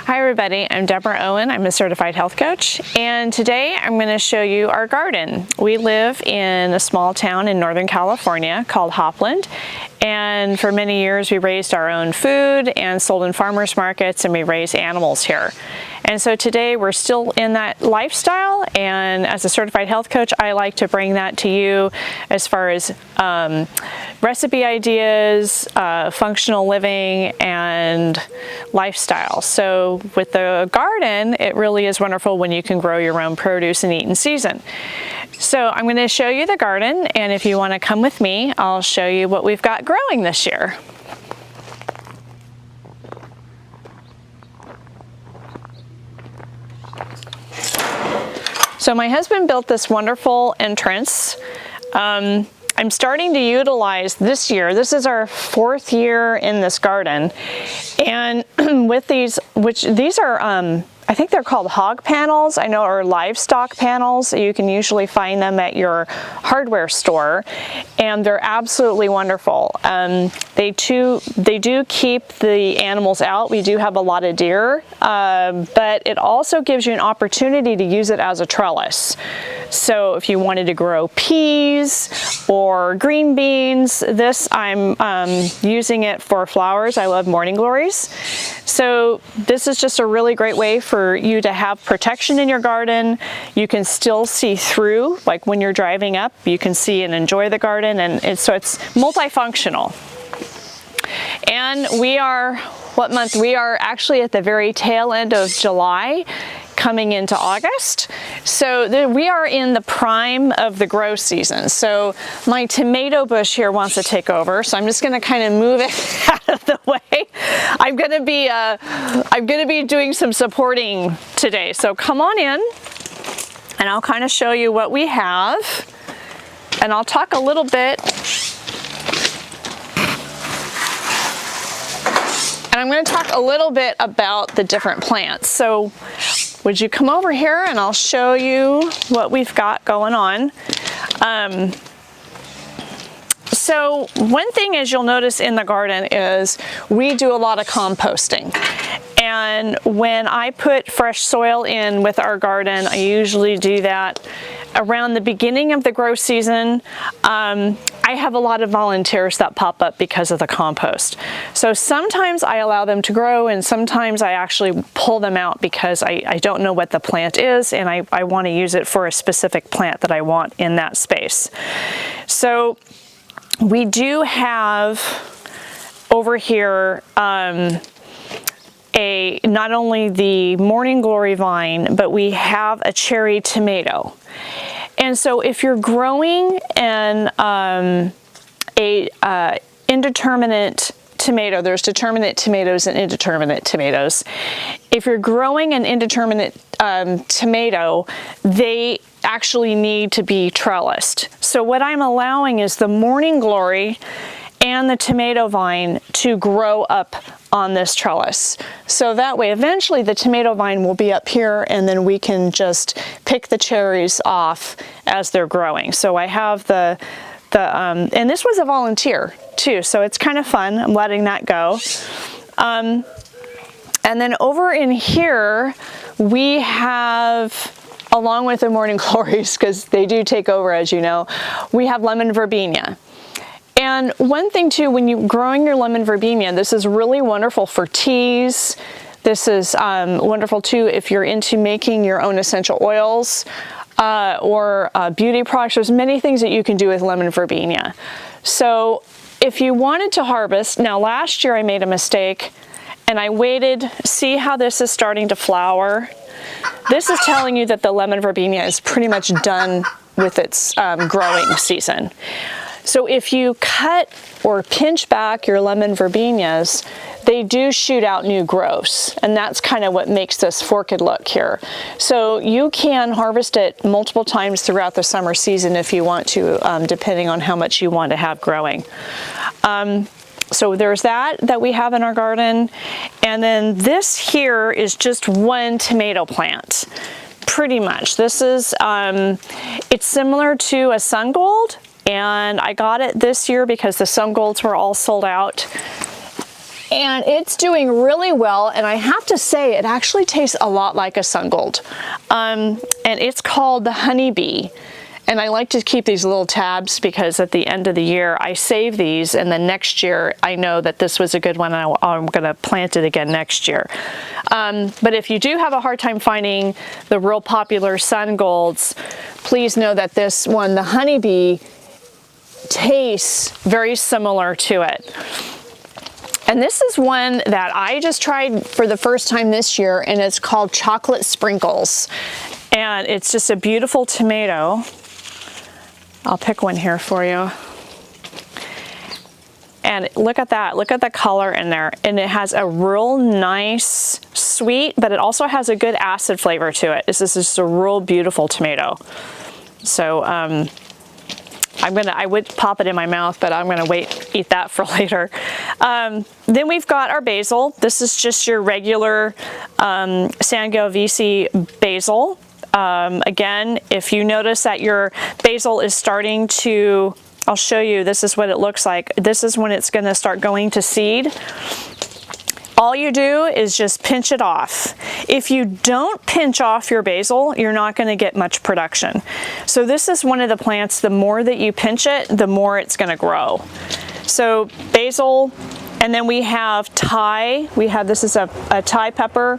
Hi everybody, I'm Deborah Owen. I'm a certified health coach, and today I'm going to show you our garden. We live in a small town in Northern California called Hopland, and for many years we raised our own food and sold in farmers markets, and we raise animals here. And so today we're still in that lifestyle, and as a certified health coach I like to bring that to you as far as recipe ideas, functional living, and lifestyle. So with the garden, it really is wonderful when you can grow your own produce and eat in season. So I'm going to show you the garden, and if you want to come with me, I'll show you what we've got growing this year. So my husband built this wonderful entrance. I'm starting to utilize this year. This is our 4th year in this garden, and with these, these are I think they're called hog panels, I know, or livestock panels. You can usually find them at your hardware store, and they're absolutely wonderful. They do keep the animals out. We do have a lot of deer, but it also gives you an opportunity to use it as a trellis. So if you wanted to grow peas or green beans, I'm using it for flowers. I love morning glories. So this is just a really great way for you to have protection in your garden. You can still see through, like when you're driving up, you can see and enjoy the garden, and so it's multifunctional. And what month? We are actually at the very tail end of July, coming into August. So we are in the prime of the grow season. So my tomato bush here wants to take over, so I'm just going to kind of move it out of the way. I'm going to be doing some supporting today. So come on in, and I'll kind of show you what we have, and I'll talk a little bit. And I'm going to talk a little bit about the different plants. So would you come over here and I'll show you what we've got going on. So one thing is, you'll notice in the garden is we do a lot of composting. And when I put fresh soil in with our garden, I usually do that around the beginning of the grow season. I have a lot of volunteers that pop up because of the compost. So sometimes I allow them to grow, and sometimes I actually pull them out because I don't know what the plant is, and I want to use it for a specific plant that I want in that space. So we do have over here not only the morning glory vine, but we have a cherry tomato. And so if you're growing an indeterminate tomato, there's determinate tomatoes and indeterminate tomatoes. If you're growing an indeterminate tomato, they actually need to be trellised. So what I'm allowing is the morning glory and the tomato vine to grow up on this trellis. So that way eventually the tomato vine will be up here, and then we can just pick the cherries off as they're growing. So I have and this was a volunteer too, so it's kind of fun. I'm letting that go. And then over in here we have, along with the morning glories, because they do take over, as you know, we have lemon verbena. And one thing too, when you're growing your lemon verbena, this is really wonderful for teas. This is wonderful too if you're into making your own essential oils or beauty products. There's many things that you can do with lemon verbena. So if you wanted to harvest, now last year I made a mistake and I waited. See how this is starting to flower? This is telling you that the lemon verbena is pretty much done with its growing season. So if you cut or pinch back your lemon verbenas, they do shoot out new growths, and that's kind of what makes this forked look here. So you can harvest it multiple times throughout the summer season if you want to, depending on how much you want to have growing. So there's that we have in our garden, and then this here is just one tomato plant. Pretty much. This is, it's similar to a Sun Gold, and I got it this year because the Sun Golds were all sold out. And it's doing really well, and I have to say it actually tastes a lot like a Sungold. And it's called the Honeybee. And I like to keep these little tabs because at the end of the year I save these, and then next year I know that this was a good one and I'm going to plant it again next year. But if you do have a hard time finding the real popular Sungolds, please know that this one, the Honeybee, tastes very similar to it. And this is one that I just tried for the first time this year, and it's called Chocolate Sprinkles. And it's just a beautiful tomato. I'll pick one here for you. And look at that, look at the color in there. And it has a real nice sweet, but it also has a good acid flavor to it. This is just a real beautiful tomato. So I would pop it in my mouth, but I'm gonna eat that for later. Then we've got our basil. This is just your regular Sangiovese basil. Again, if you notice that your basil is starting to, I'll show you, this is what it looks like. This is when it's gonna start going to seed. All you do is just pinch it off. If you don't pinch off your basil, you're not going to get much production. So this is one of the plants, the more that you pinch it, the more it's going to grow. So basil, and then we have Thai. This is a Thai pepper.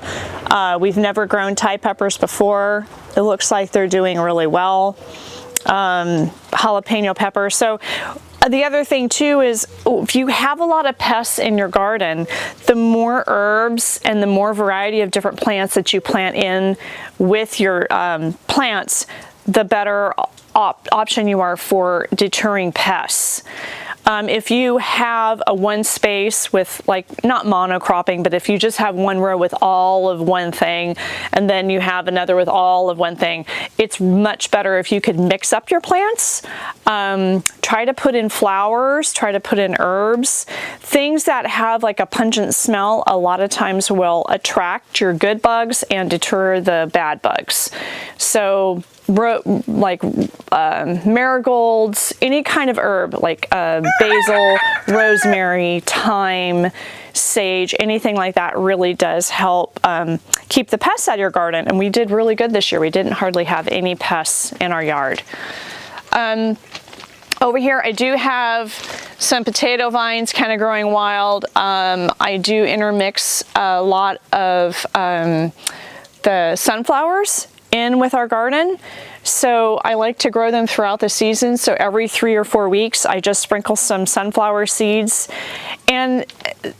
We've never grown Thai peppers before. It looks like they're doing really well. Jalapeno pepper. So the other thing too is if you have a lot of pests in your garden, the more herbs and the more variety of different plants that you plant in with your plants, the better option you are for deterring pests. If you have a one space with, like, not monocropping, but if you just have one row with all of one thing and then you have another with all of one thing, it's much better if you could mix up your plants. Try to put in flowers, try to put in herbs. Things that have like a pungent smell a lot of times will attract your good bugs and deter the bad bugs. So like marigolds, any kind of herb like basil, rosemary, thyme, sage, anything like that really does help keep the pests out of your garden. And we did really good this year. We didn't hardly have any pests in our yard. Over here I do have some potato vines kind of growing wild. I do intermix a lot of the sunflowers in with our garden. So I like to grow them throughout the season. So every 3 or 4 weeks, I just sprinkle some sunflower seeds. And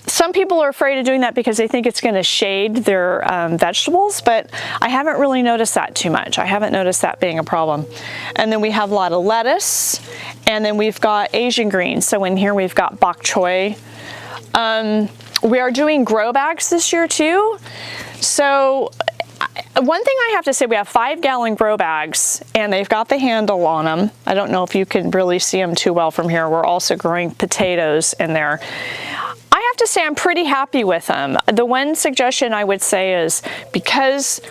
some people are afraid of doing that because they think it's going to shade their vegetables, but I haven't really noticed that too much. I haven't noticed that being a problem. And then we have a lot of lettuce, and then we've got Asian greens. So in here we've got bok choy. We are doing grow bags this year too. So one thing I have to say, we have 5-gallon grow bags and they've got the handle on them. I don't know if you can really see them too well from here. We're also growing potatoes in there. I have to say I'm pretty happy with them. The one suggestion I would say is because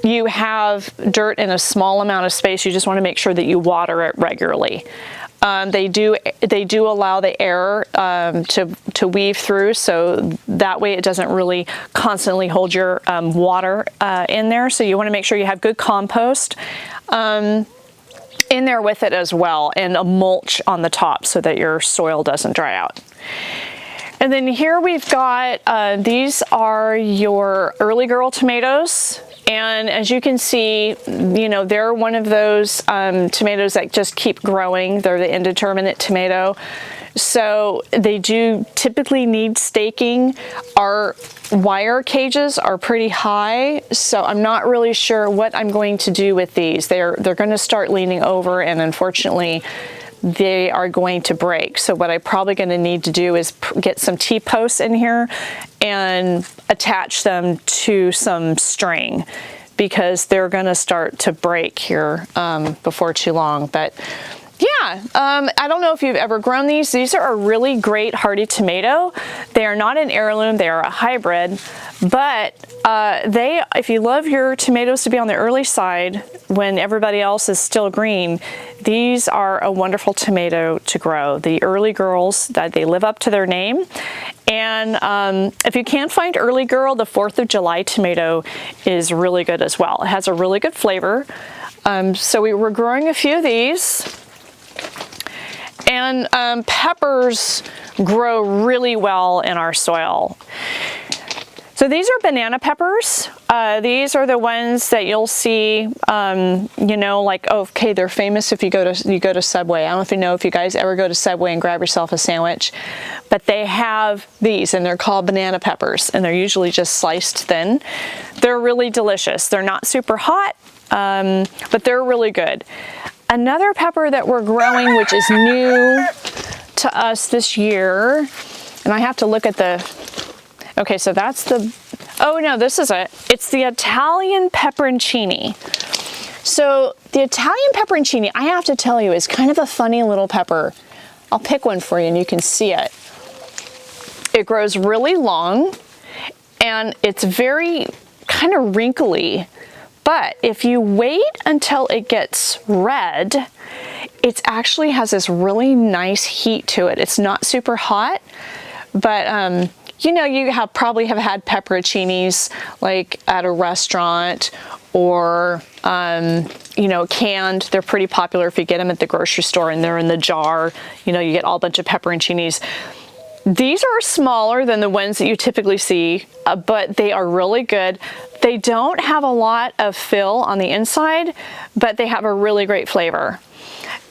you have dirt in a small amount of space, you just want to make sure that you water it regularly. They do allow the air to weave through, so that way it doesn't really constantly hold your water in there. So you want to make sure you have good compost in there with it as well, and a mulch on the top so that your soil doesn't dry out. And then here we've got, these are your early girl tomatoes. And as you can see, you know, they're one of those tomatoes that just keep growing. They're the indeterminate tomato. So they do typically need staking. Our wire cages are pretty high, so I'm not really sure what I'm going to do with these. They're going to start leaning over, and unfortunately they are going to break. So what I'm probably going to need to do is get some T-posts in here and attach them to some string, because they're going to start to break here before too long. But yeah, Yeah, I don't know if you've ever grown these. These are a really great hardy tomato. They are not an heirloom, they are a hybrid, but if you love your tomatoes to be on the early side when everybody else is still green, these are a wonderful tomato to grow. The early girls, that they live up to their name. And if you can't find early girl, the 4th of July tomato is really good as well. It has a really good flavor. So we were growing a few of these. And peppers grow really well in our soil. So these are banana peppers. These are the ones that you'll see, you know, like, oh, okay, they're famous if you go to Subway. I don't know if you guys ever go to Subway and grab yourself a sandwich, but they have these and they're called banana peppers and they're usually just sliced thin. They're really delicious. They're not super hot, but they're really good. Another pepper that we're growing, which is new to us this year, and I have to look at the, okay, so that's the, oh no, this is it. It's the Italian pepperoncini. So the Italian pepperoncini, I have to tell you, is kind of a funny little pepper. I'll pick one for you and you can see it. It grows really long and it's very kind of wrinkly. But if you wait until it gets red, it actually has this really nice heat to it. It's not super hot, but you know, you probably have had pepperoncinis like at a restaurant or, you know, canned. They're pretty popular if you get them at the grocery store and they're in the jar. You know, you get all a bunch of pepperoncinis. These are smaller than the ones that you typically see, but they are really good. They don't have a lot of fill on the inside, but they have a really great flavor.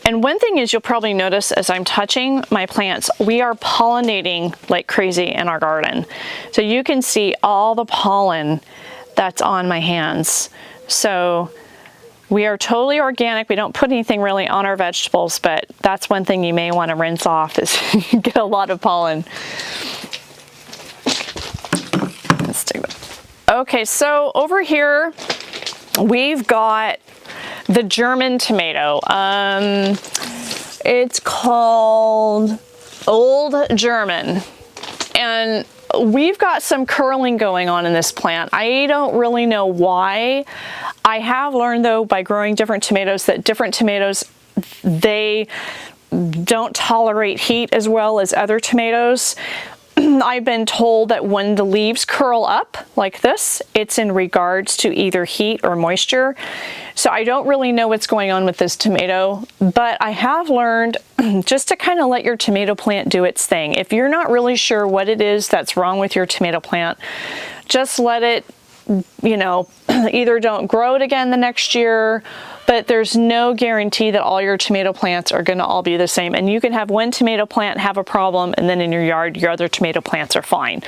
And one thing is, you'll probably notice as I'm touching my plants, we are pollinating like crazy in our garden. So you can see all the pollen that's on my hands. So we are totally organic. We don't put anything really on our vegetables, but that's one thing you may want to rinse off is you get a lot of pollen. Let's take that. Okay, so over here we've got the German tomato. It's called Old German, and we've got some curling going on in this plant. I don't really know why. I have learned though by growing different tomatoes that different tomatoes, they don't tolerate heat as well as other tomatoes. I've been told that when the leaves curl up like this, it's in regards to either heat or moisture. So I don't really know what's going on with this tomato, but I have learned just to kind of let your tomato plant do its thing. If you're not really sure what it is that's wrong with your tomato plant, just let it, you know, either don't grow it again the next year, but there's no guarantee that all your tomato plants are going to all be the same. And you can have one tomato plant have a problem and then in your yard, your other tomato plants are fine.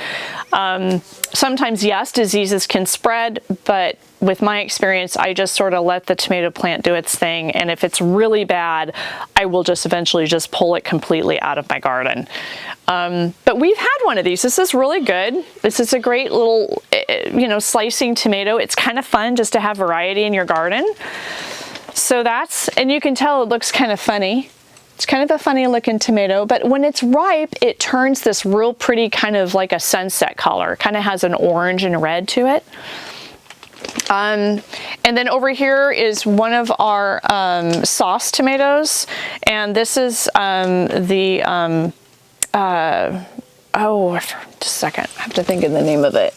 Sometimes, yes, diseases can spread, but with my experience, I just sort of let the tomato plant do its thing. And if it's really bad, I will just eventually just pull it completely out of my garden. But we've had one of these. This is really good. This is a great little, you know, slicing tomato. It's kind of fun just to have variety in your garden. So that's, and you can tell it looks kind of funny. It's kind of a funny looking tomato, but when it's ripe, it turns this real pretty kind of like a sunset color. Kind of has an orange and red to it. And then over here is one of our sauce tomatoes, and this is oh, just a second, I have to think of the name of it.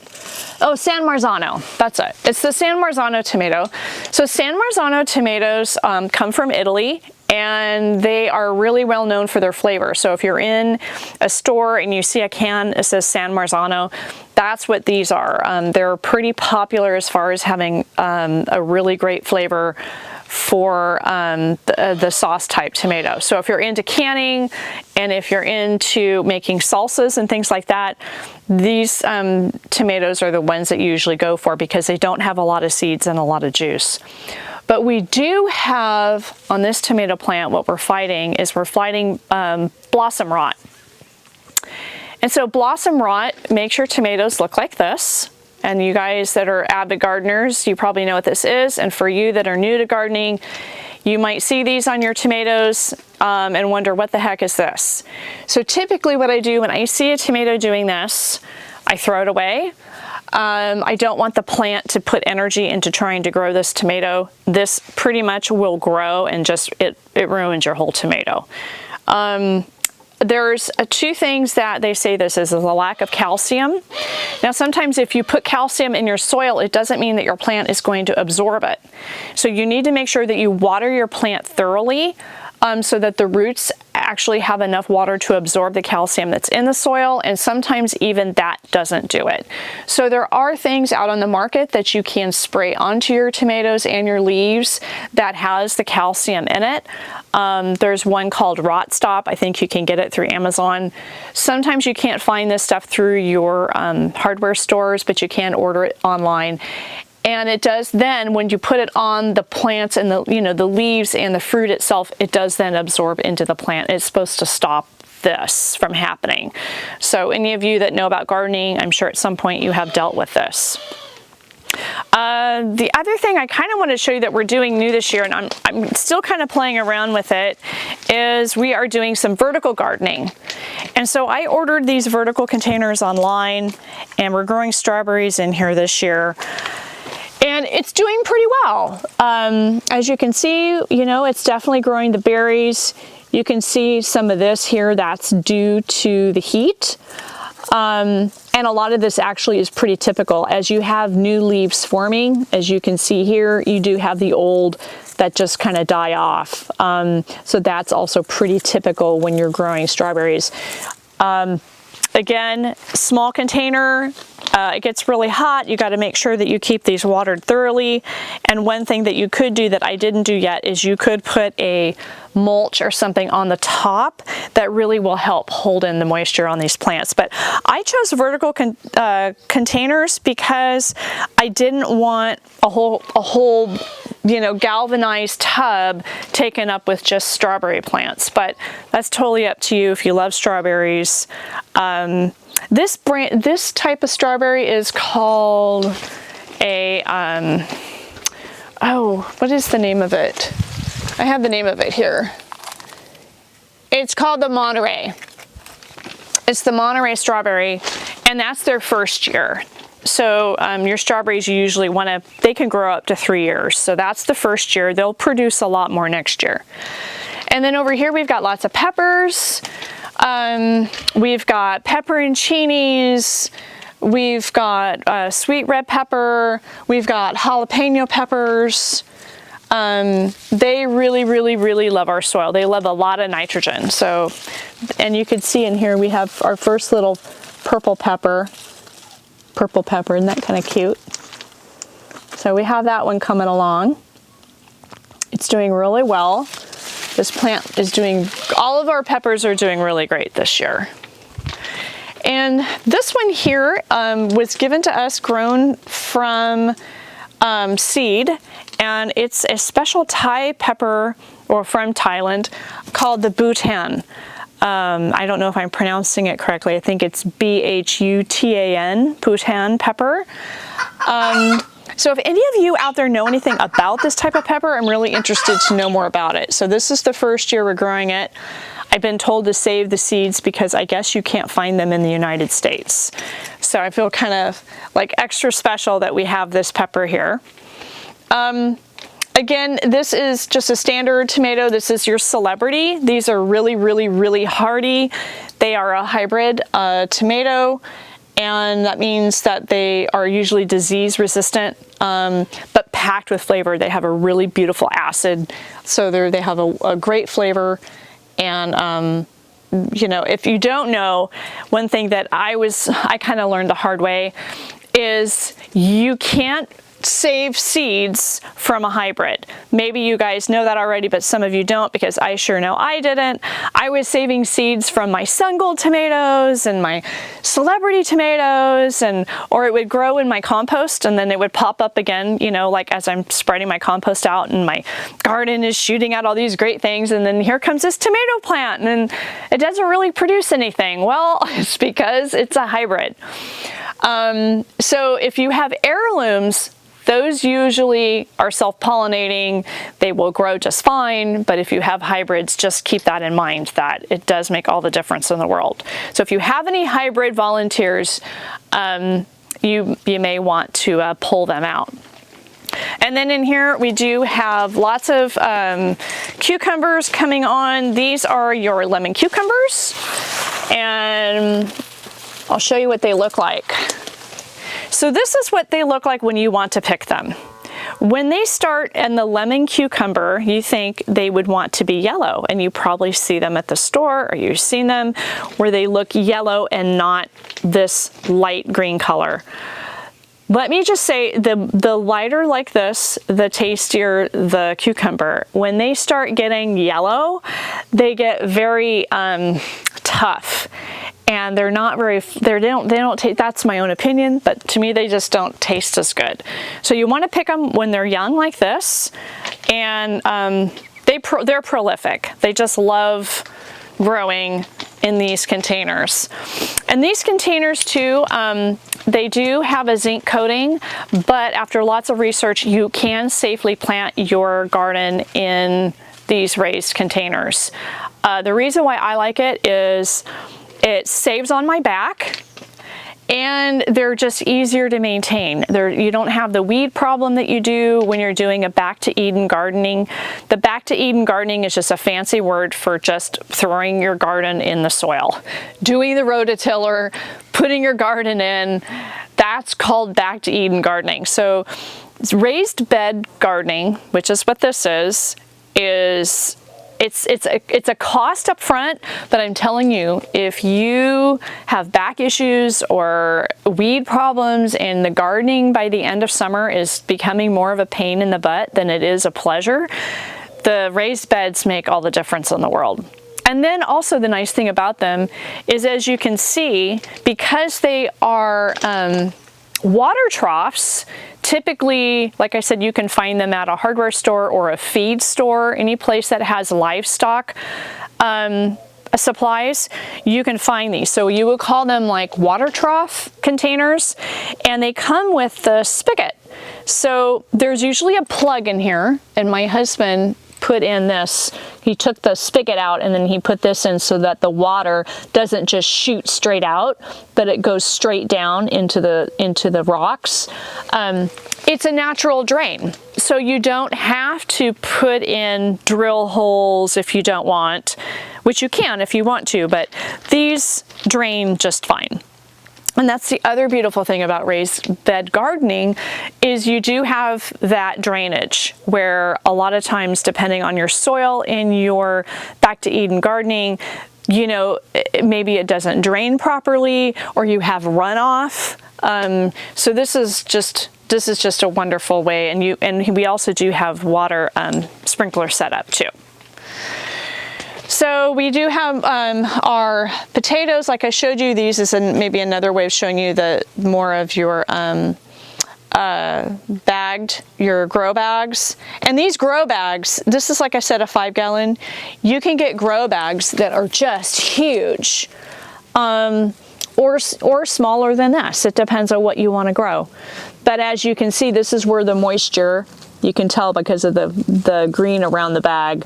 Oh, San Marzano, that's it. It's the San Marzano tomato. So San Marzano tomatoes come from Italy, and they are really well known for their flavor. So if you're in a store and you see a can that says San Marzano, that's what these are. They're pretty popular as far as having a really great flavor for the sauce type tomato. So if you're into canning and if you're into making salsas and things like that, these tomatoes are the ones that you usually go for because they don't have a lot of seeds and a lot of juice. But we do have on this tomato plant, what we're fighting is we're fighting blossom rot. And so blossom rot makes your tomatoes look like this. And you guys that are avid gardeners, you probably know what this is. And for you that are new to gardening, You might see these on your tomatoes and wonder, what the heck is this? So typically what I do when I see a tomato doing this, I throw it away. I don't want the plant to put energy into trying to grow this tomato. This pretty much will grow and just, it ruins your whole tomato. There's two things that they say this is a lack of calcium. Now sometimes if you put calcium in your soil, it doesn't mean that your plant is going to absorb it. So you need to make sure that you water your plant thoroughly so that the roots actually have enough water to absorb the calcium that's in the soil, and sometimes even that doesn't do it. So there are things out on the market that you can spray onto your tomatoes and your leaves that has the calcium in it. There's one called Rot Stop. I think you can get it through Amazon. Sometimes you can't find this stuff through your hardware stores, but you can order it online. And it does then, when you put it on the plants and the, the leaves and the fruit itself, it does then absorb into the plant. It's supposed to stop this from happening. So any of you that know about gardening, I'm sure at some point you have dealt with this. The other thing I kind of want to show you that we're doing new this year, and I'm still kind of playing around with it, is we are doing some vertical gardening. And so I ordered these vertical containers online, and we're growing strawberries in here this year. And it's doing pretty well. As you can see, it's definitely growing the berries. You can see some of this here, that's due to the heat. And a lot of this actually is pretty typical. As you have new leaves forming, as you can see here, you do have the old that just kind of die off. So that's also pretty typical when you're growing strawberries. Again, small container, it gets really hot. You got to make sure that you keep these watered thoroughly. And one thing that you could do that I didn't do yet is you could put a mulch or something on the top that really will help hold in the moisture on these plants. But I chose vertical containers because I didn't want a whole galvanized tub taken up with just strawberry plants. But that's totally up to you if you love strawberries. This type of strawberry is called a, what is the name of it? I have the name of it here. It's called the Monterey. It's the Monterey strawberry, and that's their first year. So your strawberries, you usually they can grow up to 3 years. So that's the first year. They'll produce a lot more next year. And then over here, we've got lots of peppers. We've got pepperoncinis. We've got sweet red pepper. We've got jalapeno peppers. They really, really, really love our soil. They love a lot of nitrogen. So, and you can see in here, we have our first little purple pepper. Isn't that kind of cute? So we have that one coming along. It's doing really well. This plant is all of our peppers are doing really great this year. And this one here was given to us, grown from seed, and it's a special Thai pepper, or from Thailand, called the Bhutan. I don't know if I'm pronouncing it correctly. I think it's B-H-U-T-A-N, Bhutan pepper. So if any of you out there know anything about this type of pepper, I'm really interested to know more about it. So this is the first year we're growing it. I've been told to save the seeds because I guess you can't find them in the United States. So I feel kind of like extra special that we have this pepper here. Again, this is just a standard tomato. This is your Celebrity. These are really, really, really hardy. They are a hybrid tomato, and that means that they are usually disease resistant, but packed with flavor. They have a really beautiful acid, so they have a great flavor. And if you don't know, one thing that I kind of learned the hard way is you can't save seeds from a hybrid. Maybe you guys know that already, but some of you don't, because I sure know I didn't. I was saving seeds from my Sun Gold tomatoes and my Celebrity tomatoes, or it would grow in my compost and then it would pop up again, like as I'm spreading my compost out and my garden is shooting out all these great things, and then here comes this tomato plant and it doesn't really produce anything. Well, it's because it's a hybrid. So if you have heirlooms, Those usually are self-pollinating. They will grow just fine, but if you have hybrids, just keep that in mind, that it does make all the difference in the world. So if you have any hybrid volunteers, you may want to pull them out. And then in here we do have lots of cucumbers coming on. These are your lemon cucumbers, and I'll show you what they look like. So this is what they look like when you want to pick them. When they start in the lemon cucumber, you think they would want to be yellow, and you probably see them at the store, or you've seen them where they look yellow and not this light green color. Let me just say, the lighter like this, the tastier the cucumber. When they start getting yellow, they get very tough, and they're not very, they don't taste, that's my own opinion, but to me they just don't taste as good. So you want to pick them when they're young like this, and they're prolific. They just love growing in these containers. And these containers too, they do have a zinc coating, but after lots of research, you can safely plant your garden in these raised containers. The reason why I like it is it saves on my back, and they're just easier to maintain. You don't have the weed problem that you do when you're doing a back to Eden gardening. The back to Eden gardening is just a fancy word for just throwing your garden in the soil. Doing the rototiller, putting your garden in, that's called back to Eden gardening. So raised bed gardening, which is what this is it's a cost up front, but I'm telling you, if you have back issues or weed problems and the gardening by the end of summer is becoming more of a pain in the butt than it is a pleasure, the raised beds make all the difference in the world. And then also the nice thing about them is, as you can see, because they are water troughs, typically, like I said, you can find them at a hardware store or a feed store, any place that has livestock supplies, you can find these. So you would call them like water trough containers, and they come with the spigot. So there's usually a plug in here, and my husband put in this, he took the spigot out and then he put this in so that the water doesn't just shoot straight out, but it goes straight down into the rocks. It's a natural drain, so you don't have to put in drill holes if you don't want, which you can if you want to, but these drain just fine. And that's the other beautiful thing about raised bed gardening, is you do have that drainage, where a lot of times, depending on your soil in your back to Eden gardening, you know, maybe it doesn't drain properly, or you have runoff. So this is just a wonderful way, and we also do have water sprinkler set up too. So we do have our potatoes, like I showed you. These is maybe another way of showing you more of your your grow bags. And these grow bags, this is, like I said, a 5-gallon. You can get grow bags that are just huge, or smaller than this. It depends on what you want to grow. But as you can see, this is where the moisture, you can tell because of the green around the bag.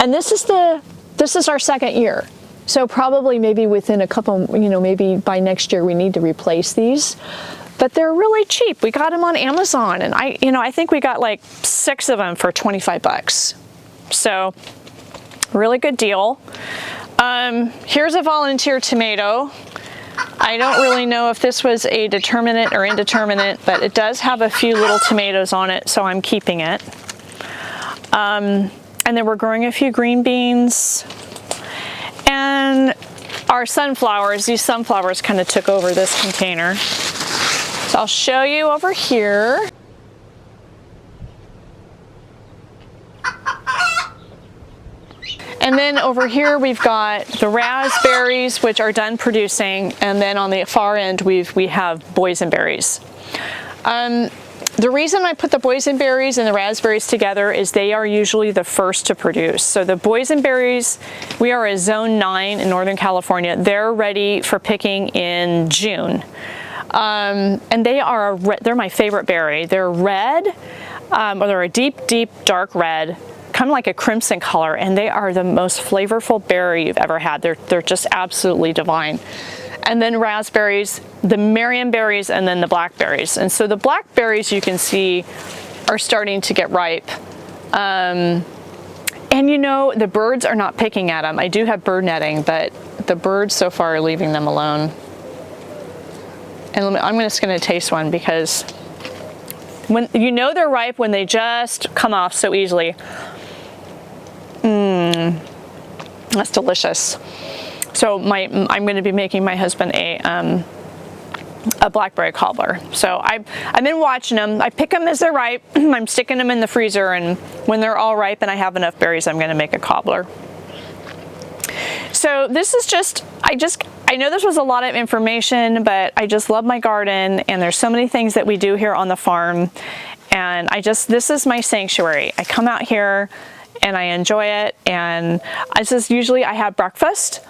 And this is our second year. So probably maybe within a couple, maybe by next year we need to replace these. But they're really cheap. We got them on Amazon, and I think we got like 6 of them for 25 bucks. So really good deal. Here's a volunteer tomato. I don't really know if this was a determinate or indeterminate, but it does have a few little tomatoes on it, so I'm keeping it. And then we're growing a few green beans. And our sunflowers, these sunflowers kind of took over this container. So I'll show you over here. And then over here we've got the raspberries, which are done producing, and then on the far end we have boysenberries. The reason I put the boysenberries and the raspberries together is they are usually the first to produce. So the boysenberries, we are a zone 9 in Northern California. They're ready for picking in June. And they're my favorite berry. They're red, or they're a deep, deep, dark red, kind of like a crimson color, and they are the most flavorful berry you've ever had. They're just absolutely divine. And then raspberries, the marionberries, and then the blackberries. And so the blackberries, you can see, are starting to get ripe. And you know, the birds are not picking at them. I do have bird netting, but the birds so far are leaving them alone. And I'm just going to taste one, because when you know they're ripe when they just come off so easily. That's delicious. So I'm going to be making my husband a blackberry cobbler. So I've been watching them. I pick them as they're ripe. I'm sticking them in the freezer, and when they're all ripe and I have enough berries, I'm going to make a cobbler. So this is just, I know this was a lot of information, but I just love my garden, and there's so many things that we do here on the farm, and this is my sanctuary. I come out here and I enjoy it, and usually I have breakfast.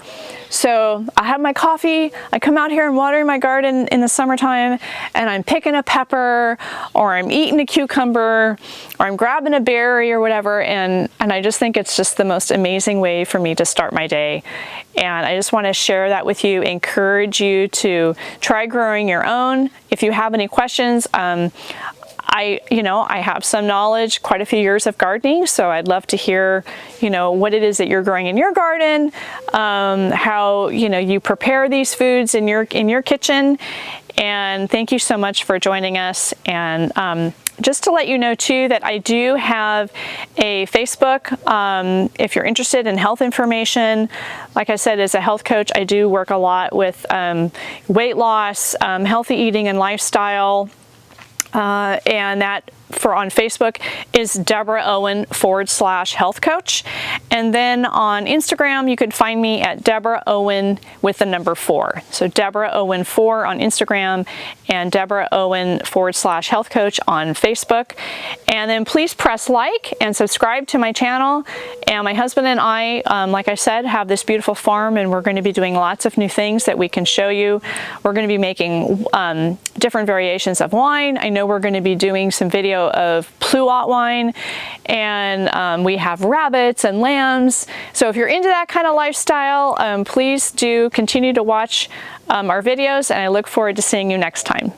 So I have my coffee, I come out here and water my garden in the summertime, and I'm picking a pepper, or I'm eating a cucumber, or I'm grabbing a berry or whatever, and I just think it's just the most amazing way for me to start my day. And I just want to share that with you, encourage you to try growing your own. If you have any questions, I have some knowledge, quite a few years of gardening, so I'd love to hear, what it is that you're growing in your garden, how, you prepare these foods in your kitchen. And thank you so much for joining us. And just to let you know too, that I do have a Facebook, if you're interested in health information. Like I said, as a health coach, I do work a lot with weight loss, healthy eating and lifestyle. And that on Facebook is Deborah Owen /health coach. And then on Instagram, you could find me at Deborah Owen with the number 4. So Deborah Owen 4 on Instagram, and Deborah Owen /health coach on Facebook. And then please press like and subscribe to my channel. And my husband and I, like I said, have this beautiful farm, and we're going to be doing lots of new things that we can show you. We're going to be making different variations of wine. I know we're going to be doing some video of Pluot wine, and we have rabbits and lambs. So if you're into that kind of lifestyle, please do continue to watch our videos, and I look forward to seeing you next time.